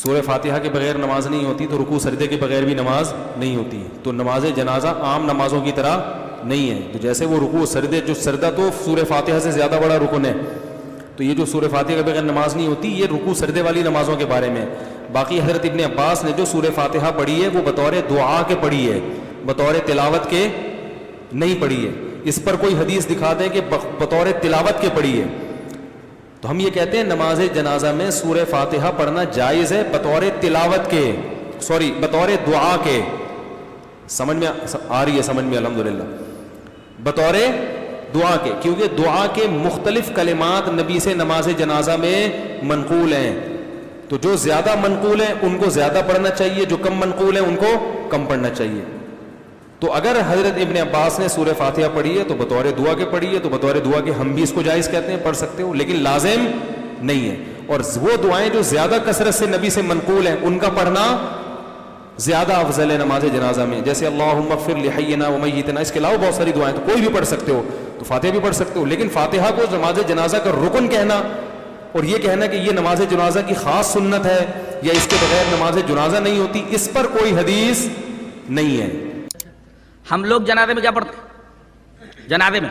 سورہ فاتحہ کے بغیر نماز نہیں ہوتی تو رکوع سجدے کے بغیر بھی نماز نہیں ہوتی. تو نماز جنازہ عام نمازوں کی طرح نہیں ہے. تو جیسے وہ رکوع سجدے، جو سجدہ تو سورہ فاتحہ سے زیادہ بڑا رکن ہے، تو یہ جو سورہ فاتحہ کے بغیر نماز نہیں ہوتی یہ رکوع سجدے والی نمازوں کے بارے میں. باقی حضرت ابن عباس نے جو سورہ فاتحہ پڑھی ہے وہ بطور دعا کے پڑھی ہے، بطور تلاوت کے نہیں پڑھی ہے. اس پر کوئی حدیث دکھا دیں کہ بطور تلاوت کے پڑھی ہے تو ہم یہ کہتے ہیں نماز جنازہ میں سورہ فاتحہ پڑھنا جائز ہے بطور تلاوت کے، بطور دعا کے. سمجھ میں آ رہی ہے؟ سمجھ میں الحمدللہ. بطور دعا کے، کیونکہ دعا کے مختلف کلمات نبی سے نماز جنازہ میں منقول ہیں. تو جو زیادہ منقول ہیں ان کو زیادہ پڑھنا چاہیے، جو کم منقول ہیں ان کو کم پڑھنا چاہیے. تو اگر حضرت ابن عباس نے سورہ فاتحہ پڑھی ہے تو بطور دعا کے پڑھی ہے، تو بطور دعا کے ہم بھی اس کو جائز کہتے ہیں، پڑھ سکتے ہو، لیکن لازم نہیں ہے. اور وہ دعائیں جو زیادہ کثرت سے نبی سے منقول ہیں ان کا پڑھنا زیادہ افضل ہے نماز جنازہ میں. جیسے اللہم اغفر لحینا ومیتنا، اس کے علاوہ بہت ساری دعائیں، تو کوئی بھی پڑھ سکتے ہو، تو فاتحہ بھی پڑھ سکتے ہو. لیکن فاتحہ کو نماز جنازہ کا رکن کہنا اور یہ کہنا کہ یہ نماز جنازہ کی خاص سنت ہے یا اس کے بغیر نماز جنازہ نہیں ہوتی، اس پر کوئی حدیث نہیں ہے. ہم لوگ جنازے میں کیا پڑھتے ہیں؟ جنازے میں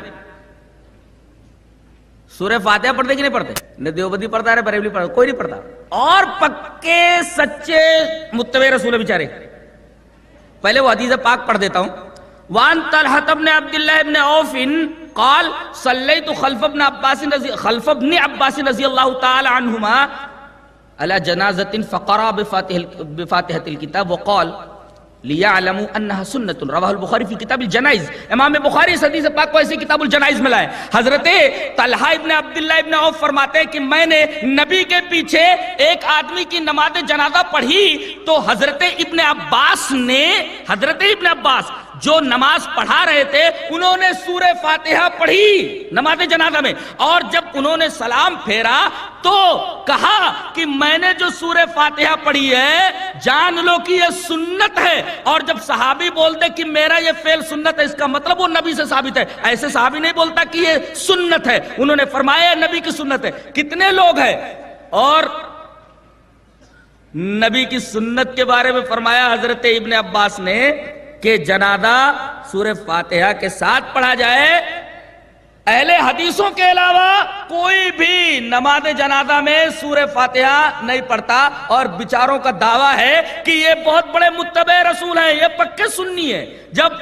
سورہ فاتحہ پڑھتے کہ نہیں پڑھتے؟ نہ دیوبندی پڑھتا ہے، بریلوی پڑھتا، کوئی نہیں پڑھتا. اور پکے سچے متبع رسول ہے بیچارے. پہلے وہ حدیث پاک پڑھ دیتا ہوں. وان طلحہ بن عبد اللہ بن عوف قال صلیت خلف ابن عباس رضی اللہ تعالی عنہما على جنازۃ فقرأ بفاتحۃ الکتاب وقال لِيَعْلَمُوا أَنَّهَا سُنَّةٌ. رواہ البخاری فی کتاب الجنائز. امام بخاری اس حدیث پاک کو ایسے کتاب الجنائز میں لائے. حضرت طلحہ ابن عبداللہ ابن عوف فرماتے ہیں کہ میں نے نبی کے پیچھے ایک آدمی کی نماز جنازہ پڑھی تو حضرت ابن عباس جو نماز پڑھا رہے تھے انہوں نے سورہ فاتحہ پڑھی نماز جنازہ میں، اور جب انہوں نے سلام پھیرا تو کہا کہ میں نے جو سورہ فاتحہ پڑھی ہے جان لو کہ یہ سنت ہے. اور جب صحابی بولتے کہ میرا یہ فعل سنت ہے، اس کا مطلب وہ نبی سے ثابت ہے. ایسے صحابی نہیں بولتا کہ یہ سنت ہے، انہوں نے فرمایا نبی کی سنت ہے. کتنے لوگ ہیں اور نبی کی سنت کے بارے میں فرمایا حضرت ابن عباس نے کہ جنازہ سورہ فاتحہ کے ساتھ پڑھا جائے. اہل حدیثوں کے علاوہ کوئی بھی نماز جنازہ میں سورہ فاتحہ نہیں پڑھتا، اور بیچاروں کا دعویٰ ہے کہ یہ بہت بڑے متبع رسول ہیں، یہ پکے سنی ہیں. جب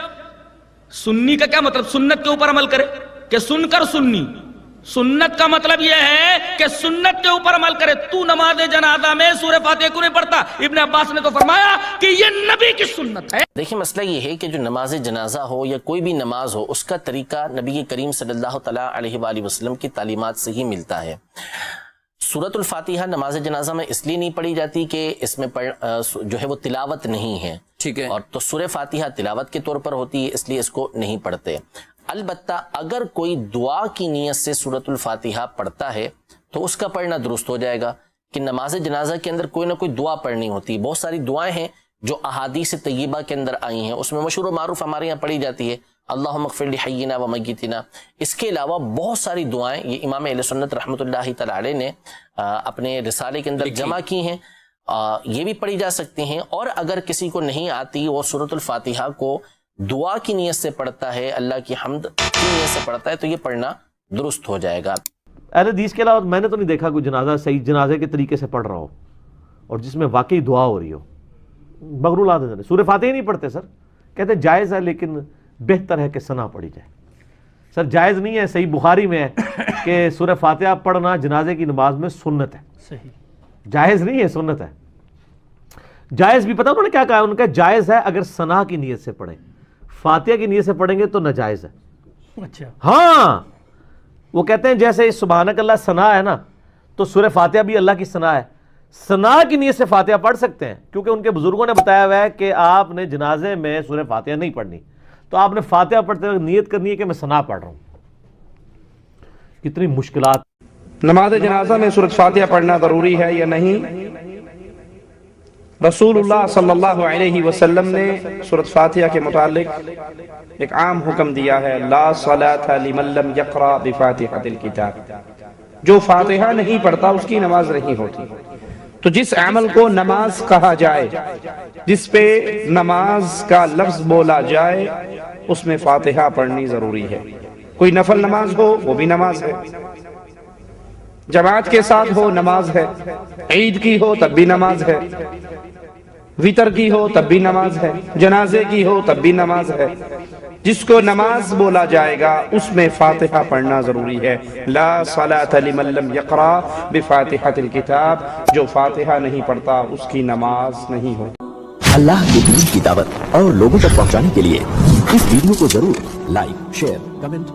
سنی کا کیا مطلب؟ سنت کے اوپر عمل کرے کہ سن کر سنی. سنت کا مطلب یہ ہے کہ سنت کے اوپر عمل کرے. تو نماز جنازہ میں سورہ فاتحہ کیوں نہیں پڑھتا؟ ابن عباس نے تو فرمایا کہ یہ نبی کی سنت ہے. دیکھیں مسئلہ یہ ہے کہ جو نماز جنازہ ہو یا کوئی بھی نماز ہو اس کا طریقہ نبی کریم صلی اللہ تعالیٰ علیہ وآلہ وسلم کی تعلیمات سے ہی ملتا ہے. سورۃ الفاتحہ نماز جنازہ میں اس لیے نہیں پڑھی جاتی کہ اس میں جو ہے وہ تلاوت نہیں ہے، ٹھیک ہے، اور تو سورہ فاتحہ تلاوت کے طور پر ہوتی ہے، اس لیے اس کو نہیں پڑھتے. البتہ اگر کوئی دعا کی نیت سے سورۃ الفاتحہ پڑھتا ہے تو اس کا پڑھنا درست ہو جائے گا. کہ نماز جنازہ کے اندر کوئی نہ کوئی دعا پڑھنی ہوتی ہے. بہت ساری دعائیں ہیں جو احادیث طیبہ کے اندر آئی ہیں، اس میں مشہور و معروف ہمارے یہاں پڑھی جاتی ہے اللہم اغفر لحینا و میتنا. اس کے علاوہ بہت ساری دعائیں یہ امام اہل سنت رحمۃ اللہ تعالی علیہ نے اپنے رسالے کے اندر جمع کی ہیں، یہ بھی پڑھی جا سکتی ہیں. اور اگر کسی کو نہیں آتی اور سورۃ الفاتحہ کو دعا کی نیت سے پڑھتا ہے، اللہ کی حمد کی نیت سے پڑھتا ہے، تو یہ پڑھنا درست ہو جائے گا. اہل حدیث کے علاوہ میں نے تو نہیں دیکھا کوئی جنازہ صحیح جنازے کے طریقے سے پڑھ رہا ہو اور جس میں واقعی دعا ہو رہی ہو. مغرور آدمی سورہ فاتحہ نہیں پڑھتے سر، کہتے جائز ہے لیکن بہتر ہے کہ ثنا پڑھی جائے. سر جائز نہیں ہے، صحیح بخاری میں ہے کہ سورہ فاتحہ پڑھنا جنازے کی نماز میں سنت ہے. صحیح جائز نہیں ہے، سنت ہے. جائز بھی پتہ انہوں نے کیا کہا؟ ان کا جائز ہے اگر ثنا کی نیت سے پڑھیں، فاتحہ کی نیت سے پڑھیں گے تو ناجائز ہے. اچھا ہاں، وہ کہتے ہیں جیسے سبحانک اللہ ثنا ہے نا، تو سورہ فاتحہ بھی اللہ کی ثنا ہے. ثنا کی نیت سے فاتحہ پڑھ سکتے ہیں کیونکہ ان کے بزرگوں نے بتایا ہوا ہے کہ آپ نے جنازے میں سورہ فاتحہ نہیں پڑھنی، تو آپ نے فاتحہ پڑھتے وقت نیت کرنی ہے کہ میں ثنا پڑھ رہا ہوں. کتنی مشکلات. نماز جنازہ میں سورۃ فاتحہ پڑھنا ضروری ہے یا نہیں؟ رسول اللہ صلی اللہ علیہ وسلم نے سورۃ فاتحہ کے متعلق ایک عام حکم دیا ہے، لا صلاۃ لمن لم یقرأ بفاتحۃ الکتاب. جو فاتحہ نہیں پڑھتا اس کی نماز نہیں ہوتی. تو جس عمل کو نماز کہا جائے، جس پہ نماز کا لفظ بولا جائے، اس میں فاتحہ پڑھنی ضروری ہے۔ کوئی نفل نماز ہو وہ بھی نماز ہے، جماعت کے ساتھ ہو نماز ہے، عید کی ہو تب بھی نماز ہے، وطر کی ہو تب بھی نماز ہے، جنازے کی ہو تب بھی نماز ہے۔ جس کو نماز بولا جائے گا اس میں فاتحہ پڑھنا ضروری ہے۔ لا صلاۃ لمن لم یقرأ بفاتحۃ الکتاب، جو فاتحہ نہیں پڑھتا اس کی نماز نہیں ہوتی۔ اللہ کے دین کی دعوت اور لوگوں تک پہنچانے کے لیے اس ویڈیو کو ضرور لائک، شیئر، کمنٹ